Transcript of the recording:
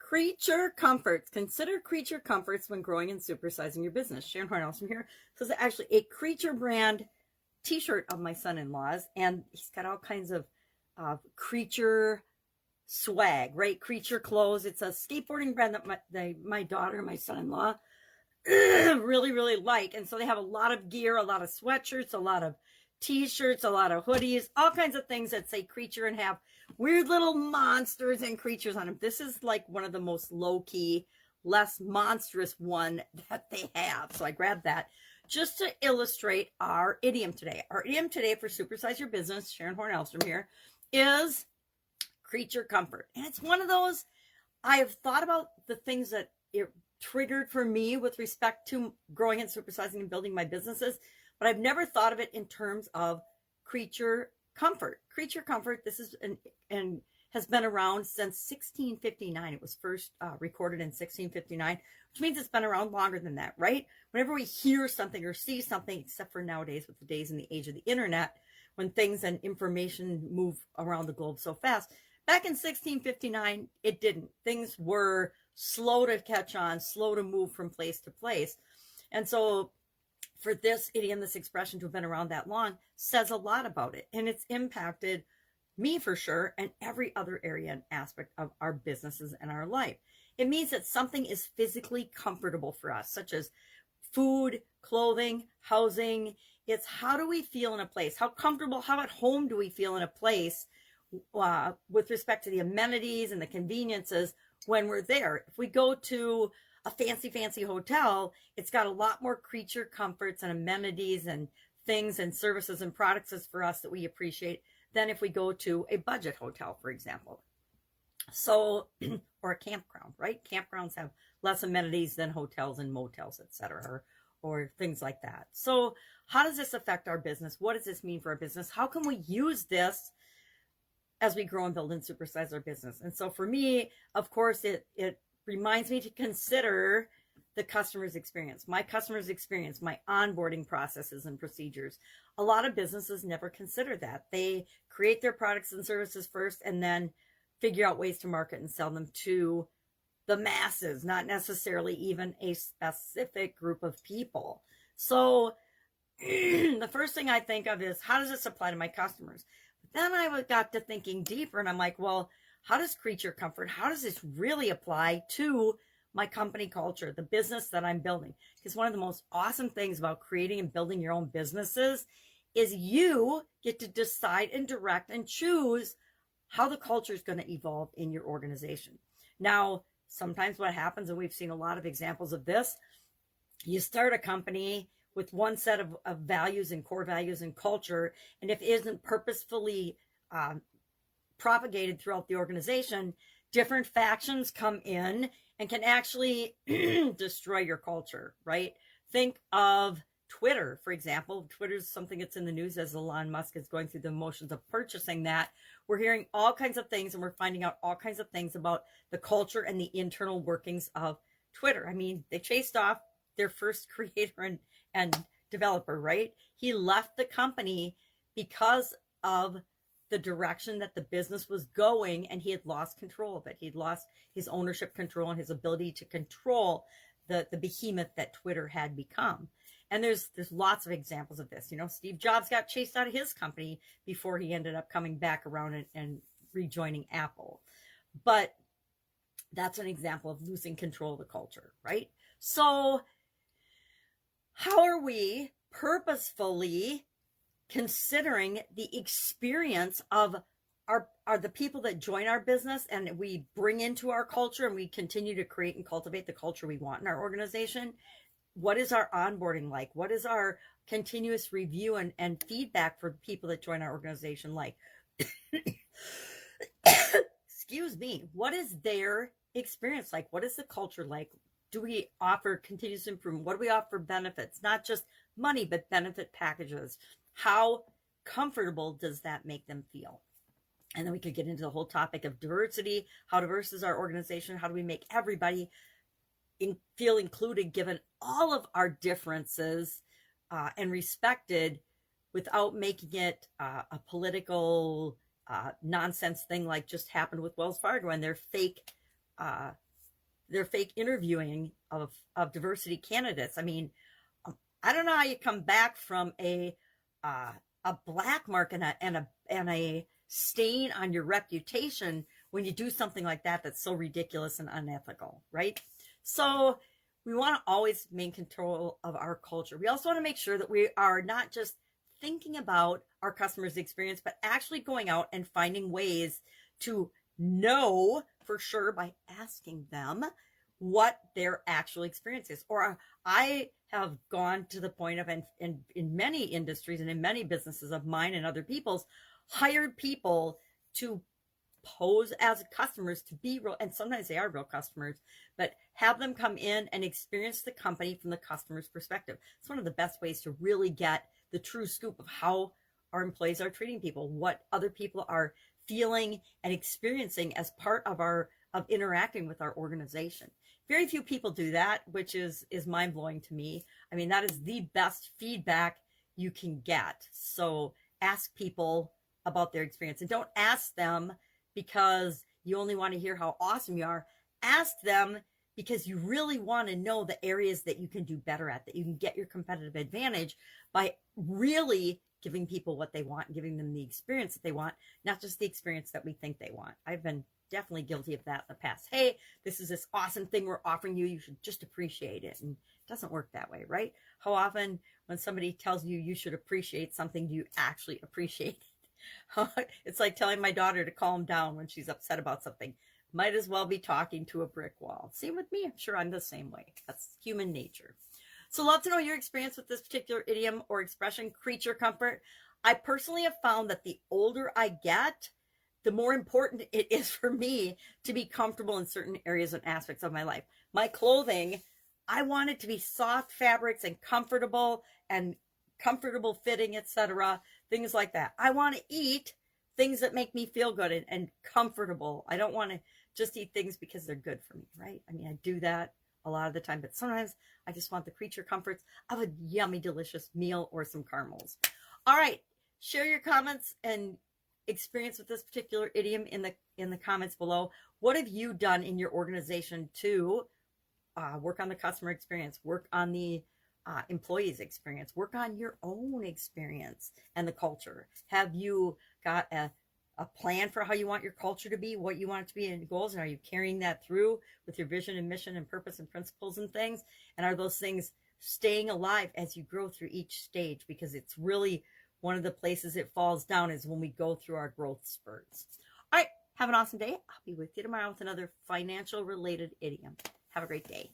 Creature comforts. Consider creature comforts when growing and supersizing your business. Sharon Horne-Ellstrom here. So it's actually a Creature brand t-shirt of my son-in-law's, and he's got all kinds of creature swag, right? Creature clothes. It's a skateboarding brand that my daughter and my son-in-law really like. And so they have a lot of gear, a lot of sweatshirts, a lot of t-shirts, a lot of hoodies, all kinds of things that say creature and have weird little monsters and creatures on them. This is like one of the most low-key, less monstrous one that they have. So I grabbed that just to illustrate our idiom today. Our idiom today for Supersize Your Business, Sharon Horne-Ellstrom here, is creature comfort. And it's one of those, I have thought about the things that it triggered for me with respect to growing and supersizing and building my businesses, but I've never thought of it in terms of creature comfort. Creature comfort, this is and has been around since 1659. It was first recorded in 1659, which means it's been around longer than that, right? Whenever we hear something or see something, except for nowadays with the days and the age of the internet, when things and information move around the globe so fast, back in 1659, it didn't. Things were slow to catch on, slow to move from place to place. And so for this idiom, this expression to have been around that long says a lot about it. And it's impacted me for sure and every other area and aspect of our businesses and our life. It means that something is physically comfortable for us, such as food, clothing, housing. It's how do we feel in a place? How comfortable, how at home do we feel in a place with respect to the amenities and the conveniences when we're there? If we go to a fancy hotel, it's got a lot more creature comforts and amenities and things and services and products for us that we appreciate than if we go to a budget hotel, for example. So, or a campground, right? Campgrounds have less amenities than hotels and motels, etc., or things like that. So how does this affect our business? What does this mean for our business? How can we use this as we grow and build and supersize our business? And so for me, of course, it reminds me to consider the customer's experience, my customer's experience, my onboarding processes and procedures. A lot of businesses never consider that. They create their products and services first and then figure out ways to market and sell them to the masses, not necessarily even a specific group of people. So the first thing I think of is, how does this apply to my customers? But then I got to thinking deeper and I'm like, well, how does creature comfort, how does this really apply to my company culture, the business that I'm building? Because one of the most awesome things about creating and building your own businesses is you get to decide and direct and choose how the culture is going to evolve in your organization. Now, sometimes what happens, and we've seen a lot of examples of this, you start a company with one set of values and core values and culture, and if it isn't purposefully propagated throughout the organization, different factions come in and can actually destroy your culture, right? Think of Twitter, for example. Twitter is something that's in the news as Elon Musk is going through the motions of purchasing that. We're hearing all kinds of things and we're finding out all kinds of things about the culture and the internal workings of Twitter. I mean, they chased off their first creator and developer, right? He left the company because of the direction that the business was going, and he had lost control of it. He'd lost his ownership control and his ability to control the behemoth that Twitter had become. And there's lots of examples of this. You know, Steve Jobs got chased out of his company before he ended up coming back around and rejoining Apple. But that's an example of losing control of the culture, right? So how are we purposefully considering the experience of the people that join our business and we bring into our culture and we continue to create and cultivate the culture we want in our organization? What is our onboarding like? What is our continuous review and feedback for people that join our organization like? Excuse me. What is their experience like? What is the culture like? Do we offer continuous improvement? What do we offer benefits? Not just money, but benefit packages. How comfortable does that make them feel? And then we could get into the whole topic of diversity. How diverse is our organization? How do we make everybody feel included given all of our differences and respected without making it a political nonsense thing like just happened with Wells Fargo and their fake their fake interviewing of diversity candidates. I mean, I don't know how you come back from a black mark and a stain on your reputation when you do something like that that's so ridiculous and unethical, right? So we want to always maintain control of our culture. We also want to make sure that we are not just thinking about our customers' experience, but actually going out and finding ways to know for sure by asking them what their actual experience is. Or I have gone to the point of, in many industries and in many businesses of mine and other people's, hired people to pose as customers, to be real, and sometimes they are real customers, but have them come in and experience the company from the customer's perspective. It's one of the best ways to really get the true scoop of how our employees are treating people, what other people are feeling and experiencing as part of interacting with our organization. Very few people do that, which is mind-blowing to me. I mean, that is the best feedback you can get. So ask people about their experience, and don't ask them because you only want to hear how awesome you are. Ask them because you really want to know the areas that you can do better at, that you can get your competitive advantage by really giving people what they want and giving them the experience that they want, not just the experience that we think they want. I've been definitely guilty of that in the past. Hey, this is this awesome thing we're offering you. You should just appreciate it. And it doesn't work that way, right? How often when somebody tells you you should appreciate something, do you actually appreciate it? It's like telling my daughter to calm down when she's upset about something. Might as well be talking to a brick wall. Same with me. I'm sure I'm the same way. That's human nature. So love to know your experience with this particular idiom or expression, creature comfort. I personally have found that the older I get, the more important it is for me to be comfortable in certain areas and aspects of my life. My clothing, I want it to be soft fabrics and comfortable fitting, etc. Things like that. I want to eat things that make me feel good and comfortable. I don't want to just eat things because they're good for me, right? I mean, I do that a lot of the time, but sometimes I just want the creature comforts of a yummy, delicious meal or some caramels. All right, share your comments and experience with this particular idiom in the comments below. What have you done in your organization to work on the customer experience, work on the employees experience, work on your own experience and the culture? Have you got a plan for how you want your culture to be, what you want it to be, and goals? And are you carrying that through with your vision and mission and purpose and principles and things? And are those things staying alive as you grow through each stage? Because it's really one of the places it falls down is when we go through our growth spurts. All right, have an awesome day. I'll be with you tomorrow with another financial related idiom. Have a great day.